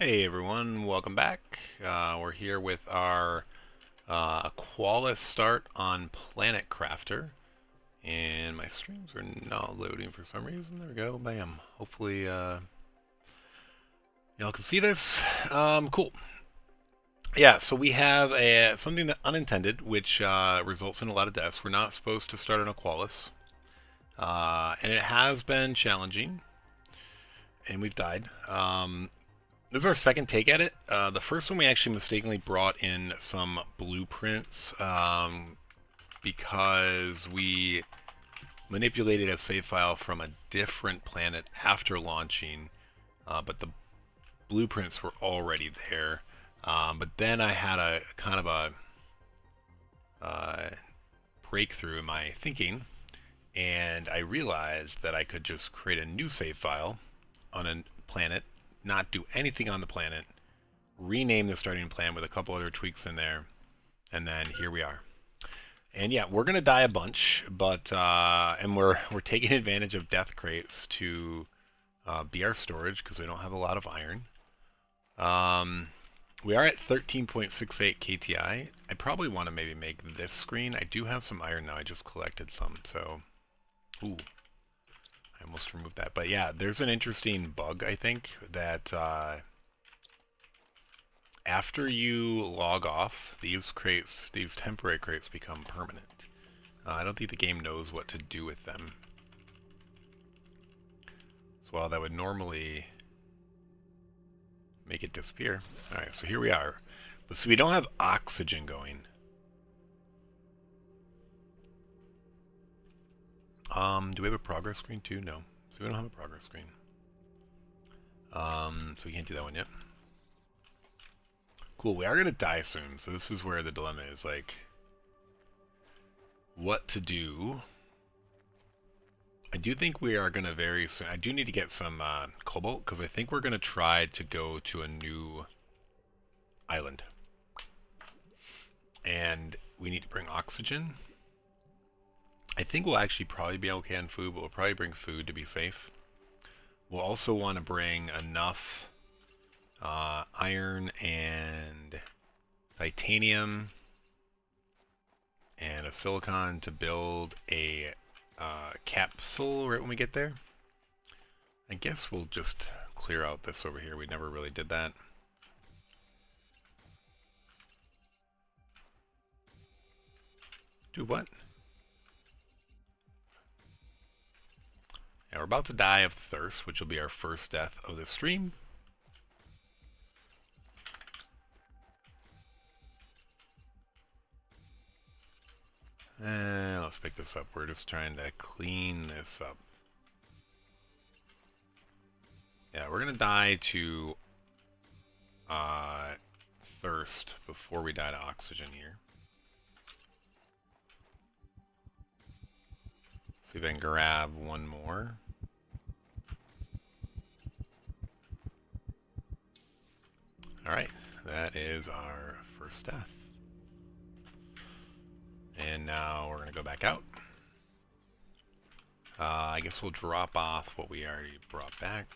Hey everyone, welcome back. We're here with our Aqualis start on Planet Crafter, and my streams are not loading for some reason. There we go, bam. Hopefully, y'all can see this. Cool. Yeah, so we have something that unintended, which results in a lot of deaths. We're not supposed to start on Aqualis, and it has been challenging, and we've died. This is our second take at it. The first one we actually mistakenly brought in some blueprints because we manipulated a save file from a different planet after launching, but the blueprints were already there. But then I had a kind of a breakthrough in my thinking, and I realized that I could just create a new save file on a planet, not do anything on the planet, rename the starting planet with a couple other tweaks in there, and then here we are. And yeah, we're gonna die a bunch, but and we're taking advantage of death crates to be our storage because we don't have a lot of iron. We are at 13.68 KTI. I probably want to maybe make this screen. I do have some iron now. I just collected some, so ooh, I almost removed that. But yeah, there's an interesting bug, I think, that after you log off, these crates, these temporary crates become permanent. I don't think the game knows what to do with them. So while that would normally make it disappear. Alright, so here we are. But so we don't have oxygen going. Do we have a progress screen too? No. So we don't have a progress screen. So we can't do that one yet. Cool, we are gonna die soon, so this is where the dilemma is, like, what to do. I do think we are gonna very soon. I do need to get some cobalt, because I think we're gonna try to go to a new island. And we need to bring oxygen. I think we'll actually probably be okay on food, but we'll probably bring food to be safe. We'll also want to bring enough iron and titanium and a silicon to build a capsule right when we get there. I guess we'll just clear out this over here. We never really did that. Do what? Yeah, we're about to die of thirst, which will be our first death of the stream. Let's pick this up. We're just trying to clean this up. Yeah, we're gonna die to thirst before we die to oxygen here. See if I can grab one more. Alright, that is our first death. And now we're gonna go back out. I guess we'll drop off what we already brought back.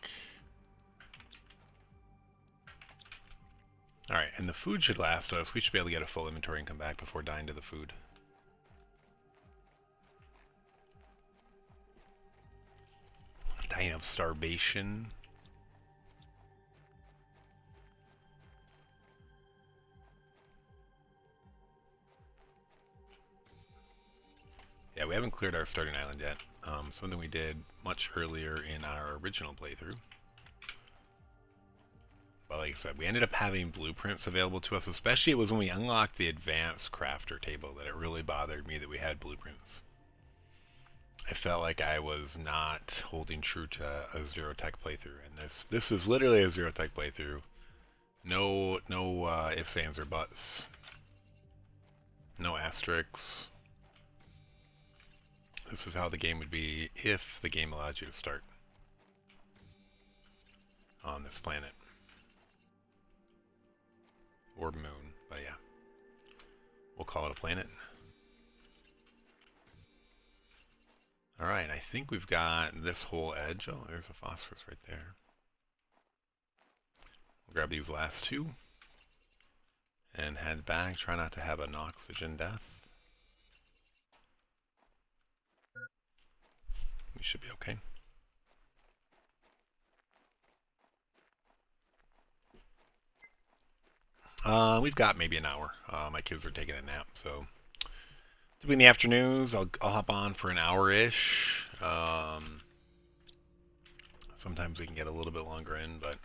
Alright, and the food should last us. We should be able to get a full inventory and come back before dying to the food. Dying of starvation. Yeah, we haven't cleared our starting island yet. Something we did much earlier in our original playthrough. But like I said, we ended up having blueprints available to us, especially it was when we unlocked the advanced crafter table that it really bothered me that we had blueprints. I felt like I was not holding true to a zero tech playthrough, and this is literally a zero tech playthrough. No ifs, ands, or buts. No asterisks. This is how the game would be if the game allowed you to start on this planet. Or moon, but yeah. We'll call it a planet. Alright, I think we've got this whole edge. Oh, there's a phosphorus right there. Grab these last two and head back. Try not to have an oxygen death. We should be okay. We've got maybe an hour. My kids are taking a nap, so in the afternoons, I'll hop on for an hour-ish. Sometimes we can get a little bit longer in, but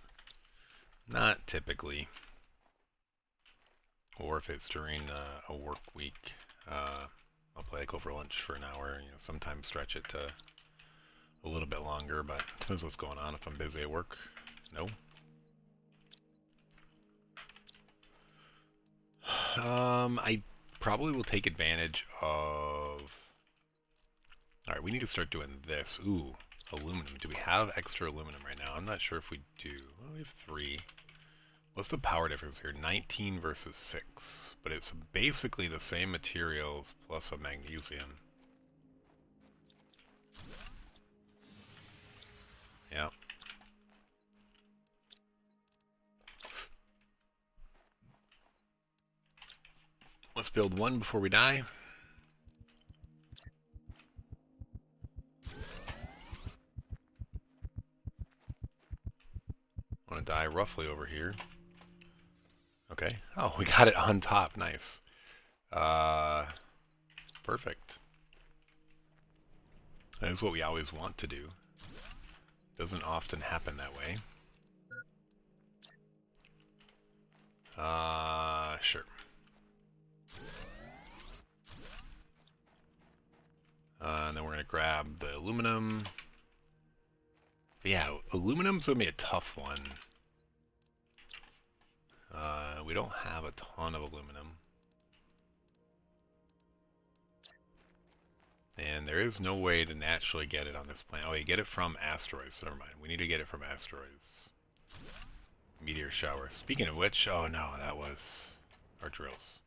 not typically. Or if it's during a work week, I'll play like over lunch for an hour. You know, sometimes stretch it to a little bit longer, but depends what's going on. If I'm busy at work, no. I probably will take advantage of... Alright, we need to start doing this. Ooh, aluminum. Do we have extra aluminum right now? I'm not sure if we do. Well, we have 3. What's the power difference here? 19 versus 6. But it's basically the same materials plus a magnesium. Yeah. Let's build one before we die. I want to die roughly over here. Okay. Oh, we got it on top. Nice. Perfect. That is what we always want to do. Doesn't often happen that way. Sure. And then we're going to grab the aluminum. But yeah, aluminum's going to be a tough one. We don't have a ton of aluminum. And there is no way to naturally get it on this planet. Oh, you get it from asteroids. So never mind. We need to get it from asteroids. Meteor shower. Speaking of which, oh no, that was our drills.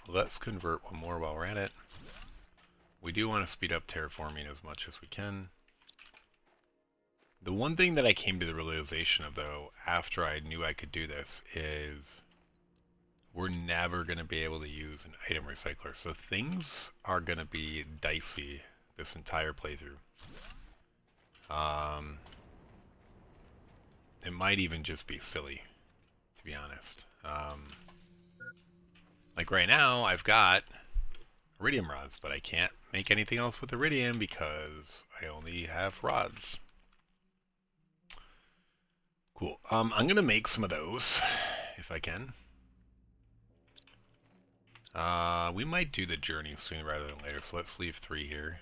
Let's convert one more while we're at it. We do want to speed up terraforming as much as we can. The one thing that I came to the realization of, though, after I knew I could do this, is we're never going to be able to use an item recycler. So things are going to be dicey this entire playthrough. It might even just be silly, to be honest. Like right now, I've got iridium rods, but I can't make anything else with iridium because I only have rods. Cool. I'm going to make some of those, if I can. We might do the journey sooner rather than later, so let's leave 3 here.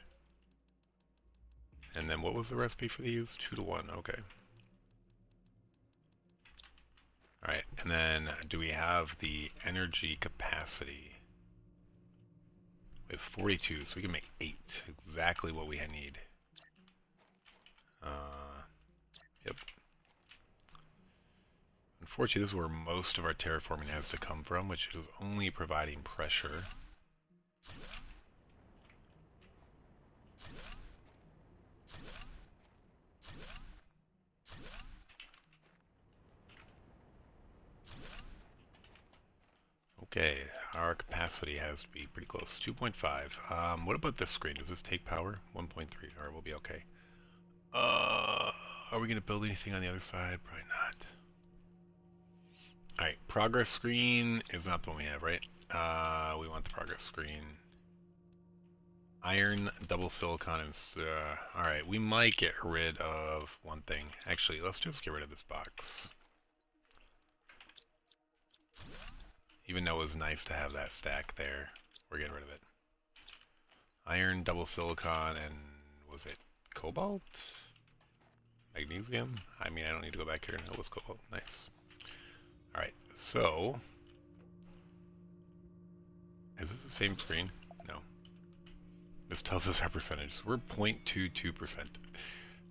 And then what was the recipe for these? 2 to 1, okay. Alright, and then do we have the energy capacity? We have 42, so we can make 8. Exactly what we need. Yep. Unfortunately, this is where most of our terraforming has to come from, which is only providing pressure. Okay, our capacity has to be pretty close. 2.5. What about this screen? Does this take power? 1.3. Alright, we'll be okay. Are we going to build anything on the other side? Probably not. Alright, progress screen is not the one we have, right? We want the progress screen. Iron, double silicon, and... Alright, we might get rid of one thing. Actually, let's just get rid of this box. Even though it was nice to have that stack there, we're getting rid of it. Iron, double silicon, and was it cobalt? Magnesium? I mean, I don't need to go back here. It was cobalt. Nice. Alright, so... Is this the same screen? No. This tells us our percentage. We're 0.22%.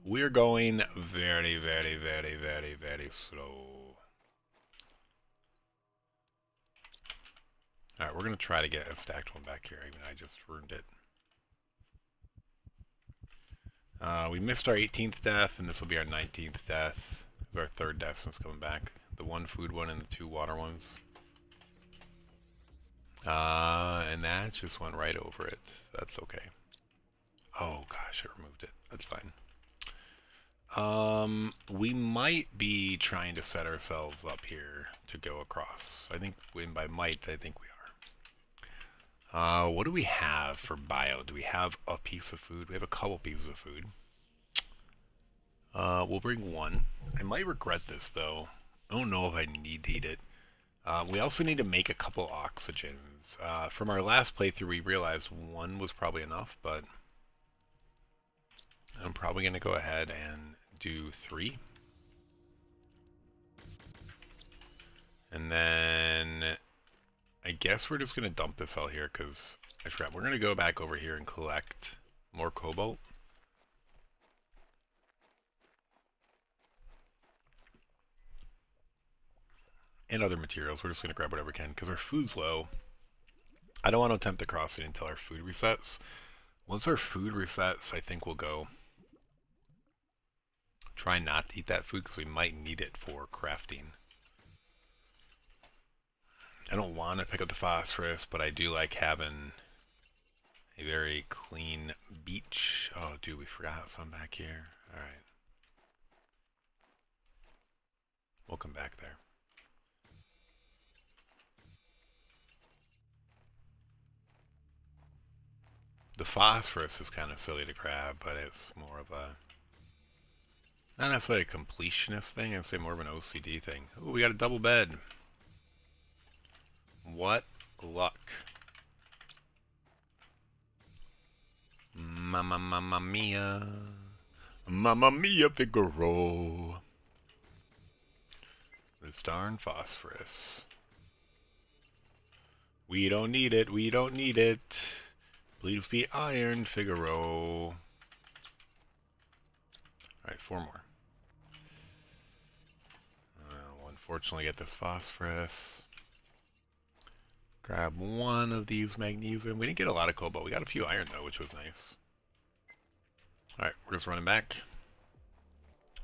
We're going very, very, very, very, very slow. Alright, we're going to try to get a stacked one back here. Even I just ruined it. We missed our 18th death, and this will be our 19th death. This is our third death since coming back. The one food one and the two water ones. And that just went right over it. That's okay. Oh gosh, I removed it. That's fine. We might be trying to set ourselves up here to go across. I think, and by might, I think we are. What do we have for bio? Do we have a piece of food? We have a couple pieces of food. We'll bring one. I might regret this, though. I don't know if I need to eat it. We also need to make a couple oxygens. From our last playthrough, we realized one was probably enough, but I'm probably going to go ahead and do 3. And then I guess we're just going to dump this all here because I forgot. We're going to go back over here and collect more cobalt. And other materials. We're just going to grab whatever we can because our food's low. I don't want to attempt the crossing until our food resets. Once our food resets, I think we'll go try not to eat that food because we might need it for crafting. I don't want to pick up the phosphorus, but I do like having a very clean beach. Oh, dude, we forgot some back here. All right. We'll come back there. The phosphorus is kind of silly to grab, but it's more of a, not necessarily a completionist thing, I'd say more of an OCD thing. Oh, we got a double bed. What luck. Mamma mia. Mamma mia, Figaro. This darn phosphorus. We don't need it, we don't need it. Please be iron, Figaro. Alright, 4 more. We'll unfortunately get this phosphorus. Grab one of these magnesium. We didn't get a lot of cobalt. We got a few iron, though, which was nice. Alright, we're just running back.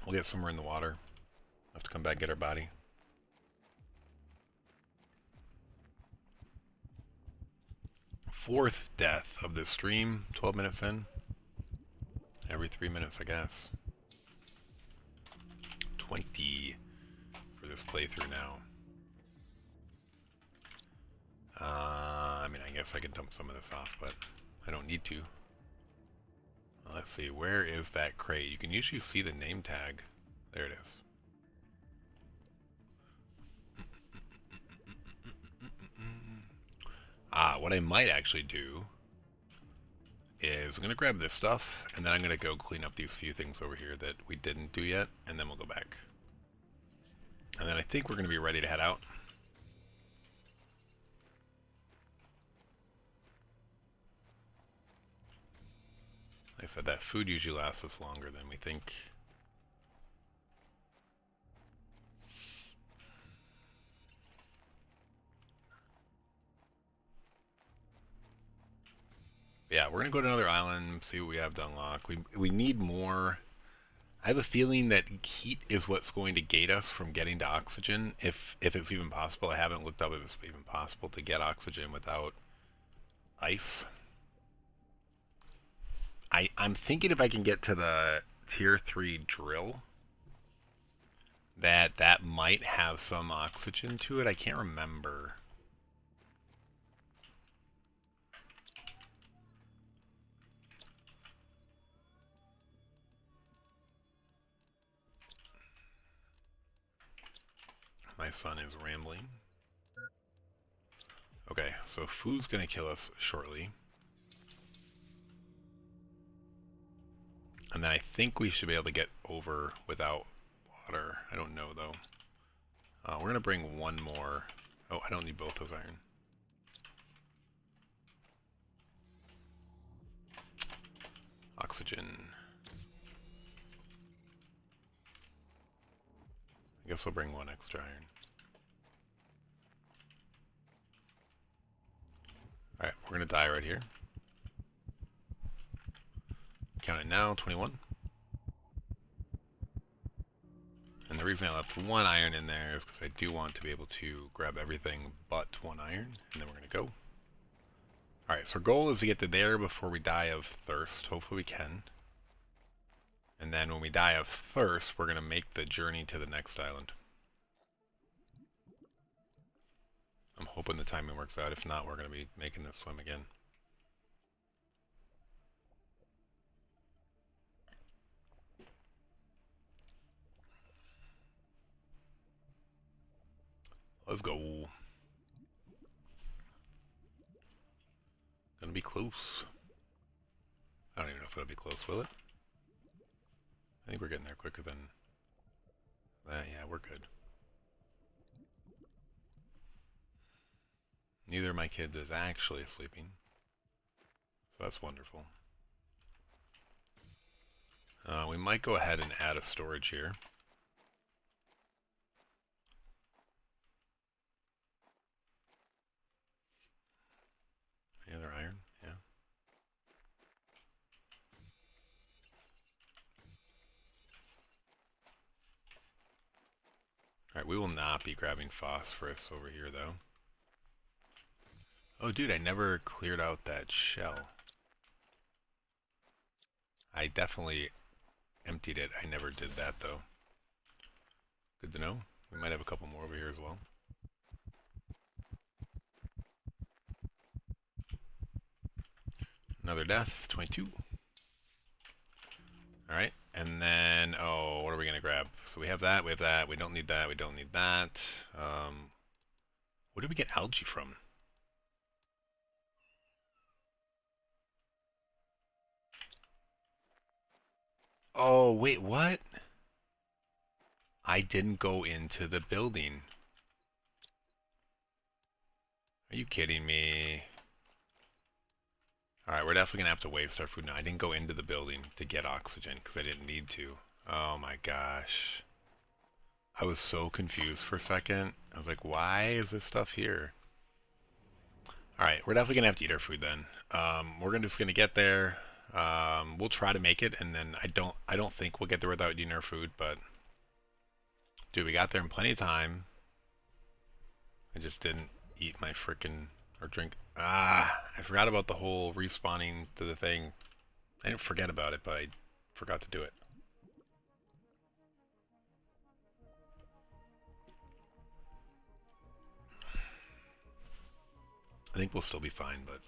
We'll get somewhere in the water. We'll have to come back and get our body. Fourth death of this stream, 12 minutes in. Every 3 minutes, I guess. 20 for this playthrough now. I mean, I guess I could dump some of this off, but I don't need to. Let's see, where is that crate? You can usually see the name tag. There it is. What I might actually do is I'm going to grab this stuff, and then I'm going to go clean up these few things over here that we didn't do yet, and then we'll go back. And then I think we're going to be ready to head out. Like I said, that food usually lasts us longer than we think. Yeah, we're going to go to another island, see what we have to unlock. We need more. I have a feeling that heat is what's going to gate us from getting to oxygen, if it's even possible. I haven't looked up if it's even possible to get oxygen without ice. I'm thinking if I can get to the tier 3 drill, that might have some oxygen to it. I can't remember. My son is rambling. Okay, so food's gonna kill us shortly. And then I think we should be able to get over without water. I don't know, though. We're gonna bring one more. Oh, I don't need both those iron. Oxygen. I guess we'll bring one extra iron. Alright, we're gonna die right here. count it now, 21. And the reason I left 1 iron in there is because I do want to be able to grab everything but 1 iron, and then we're going to go. Alright, so our goal is to get to there before we die of thirst. Hopefully we can. And then when we die of thirst, we're going to make the journey to the next island. I'm hoping the timing works out. If not, we're going to be making this swim again. Let's go. Gonna be close. I don't even know if it'll be close, will it? I think we're getting there quicker than that. Yeah, we're good. Neither of my kids is actually sleeping, so that's wonderful. We might go ahead and add a storage here. Any other iron? Yeah. Alright, we will not be grabbing phosphorus over here, though. Oh, dude, I never cleared out that shell. I definitely emptied it. I never did that, though. Good to know. We might have a couple more over here as well. Another death, 22. Alright, and then, oh, what are we going to grab? So we have that, we don't need that, we don't need that. Where did we get algae from? Oh, wait, what? I didn't go into the building. Are you kidding me? Alright, we're definitely going to have to waste our food now. I didn't go into the building to get oxygen because I didn't need to. Oh my gosh. I was so confused for a second. I was like, why is this stuff here? Alright, we're definitely going to have to eat our food then. We're just going to get there. We'll try to make it, and then I don't think we'll get there without eating our food, but... Dude, we got there in plenty of time. I just didn't eat my frickin' or drink. I forgot about the whole respawning to the thing. I didn't forget about it, but I forgot to do it. I think we'll still be fine, but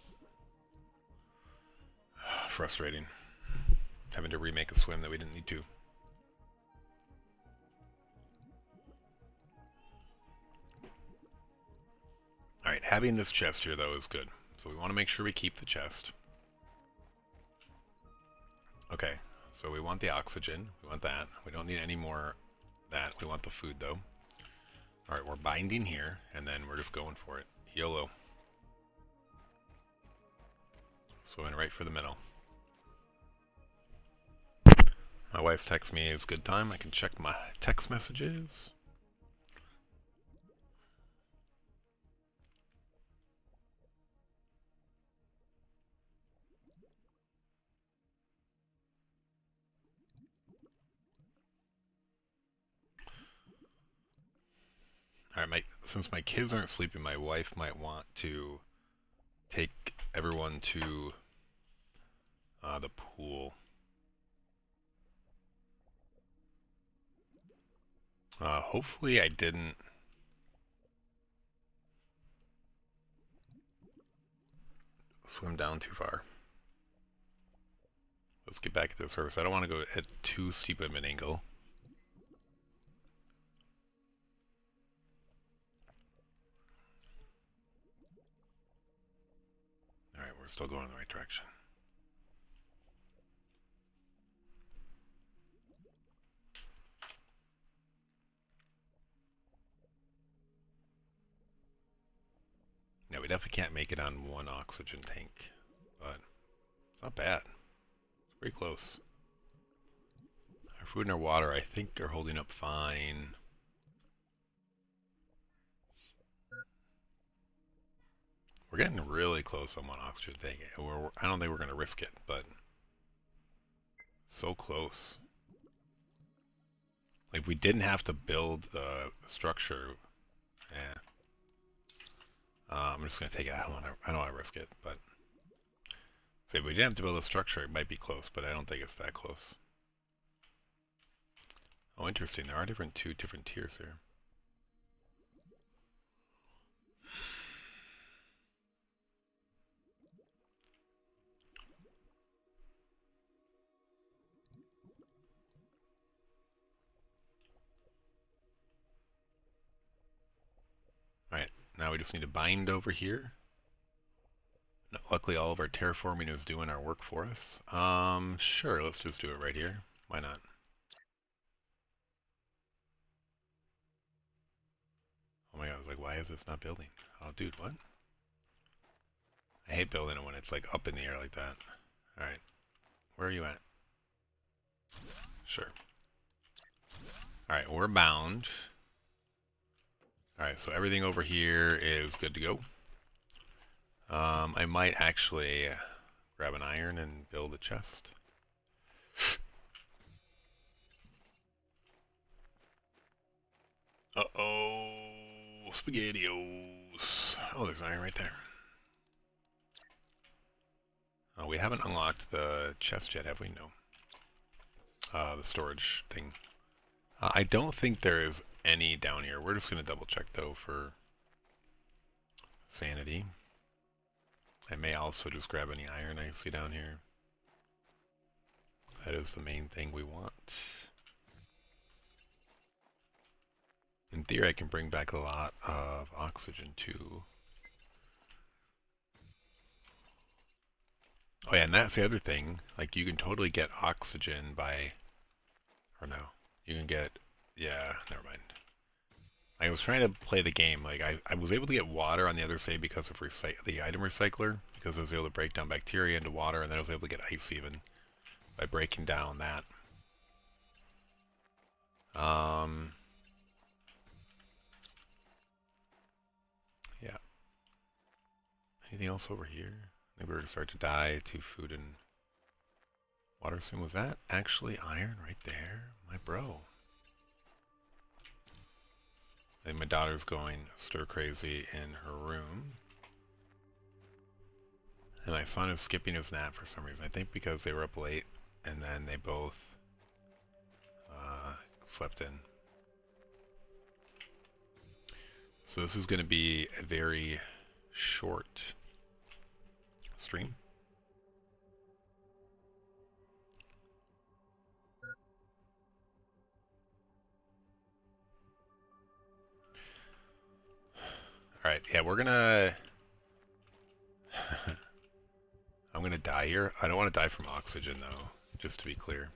frustrating. Having to remake a swim that we didn't need to. Alright, having this chest here, though, is good. So we want to make sure we keep the chest. Okay, so we want the oxygen. We want that. We don't need any more that. We want the food, though. Alright, we're binding here, and then we're just going for it. YOLO. Swimming right for the middle. My wife's text me is good time. I can check my text messages. Alright, since my kids aren't sleeping, my wife might want to take everyone to the pool. Hopefully I didn't swim down too far. Let's get back to the surface. I don't want to go at too steep of an angle. Alright, we're still going in the right direction. Now, we definitely can't make it on 1 oxygen tank, but it's not bad. It's pretty close. Our food and our water, I think, are holding up fine. We're getting really close on 1 oxygen tank. I don't think we're going to risk it, but So close. Like, we didn't have to build the structure. Yeah. I'm just gonna take it. I don't want to risk it, but say we didn't have to build a structure. It might be close, but I don't think it's that close. Oh, interesting. There are two different tiers here. Alright, now we just need to bind over here. Luckily all of our terraforming is doing our work for us. Sure, let's just do it right here. Why not? Oh my god, I was like, why is this not building? Oh, dude, what? I hate building it when it's like up in the air like that. Alright, where are you at? Sure. Alright, we're bound. Alright, so everything over here is good to go. I might actually grab an iron and build a chest. Uh-oh, SpaghettiOs. Oh, there's iron right there. Oh, we haven't unlocked the chest yet, have we? No. The storage thing. I don't think there is any down here. We're just going to double check, though, for sanity. I may also just grab any iron I see down here. That is the main thing we want. In theory, I can bring back a lot of oxygen, too. Oh yeah, and that's the other thing. Like, you can totally get oxygen by... Or no. You can get... Yeah, never mind. I was trying to play the game. Like, I was able to get water on the other side because of the item recycler. Because I was able to break down bacteria into water, and then I was able to get ice even. By breaking down that. Yeah. Anything else over here? I think we're going to start to die to food and water soon. Was that actually iron right there? My bro. I think my daughter's going stir crazy in her room. And my son is skipping his nap for some reason. I think because they were up late and then they both slept in. So this is going to be a very short stream. Alright, yeah, we're gonna... I'm gonna die here. I don't want to die from oxygen, though, just to be clear.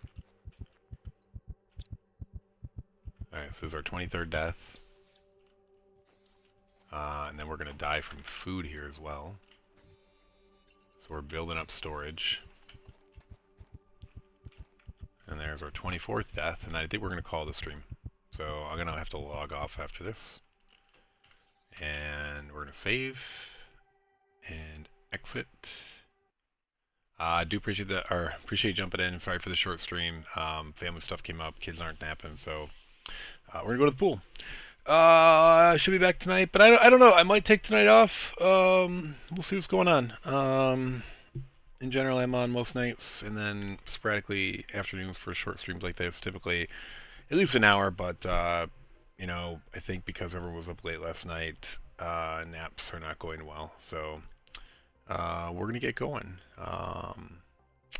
Alright, so this is our 23rd death. And then we're gonna die from food here as well. So we're building up storage. And there's our 24th death, and I think we're gonna call the stream. So I'm gonna have to log off after this. And we're gonna save and exit. I do appreciate that, or appreciate jumping in. Sorry for the short stream. Family stuff came up. Kids aren't napping, so we're gonna go to the pool. Should be back tonight, but I don't know. I might take tonight off. We'll see what's going on. In general, I'm on most nights, and then sporadically afternoons for short streams like this. Typically, at least an hour, but you know, I think because everyone was up late last night, naps are not going well. So we're gonna get going. But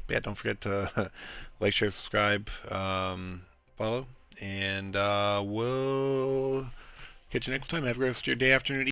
yeah, don't forget to like, share, subscribe, follow, and we'll catch you next time. Have a great rest of your day, afternoon,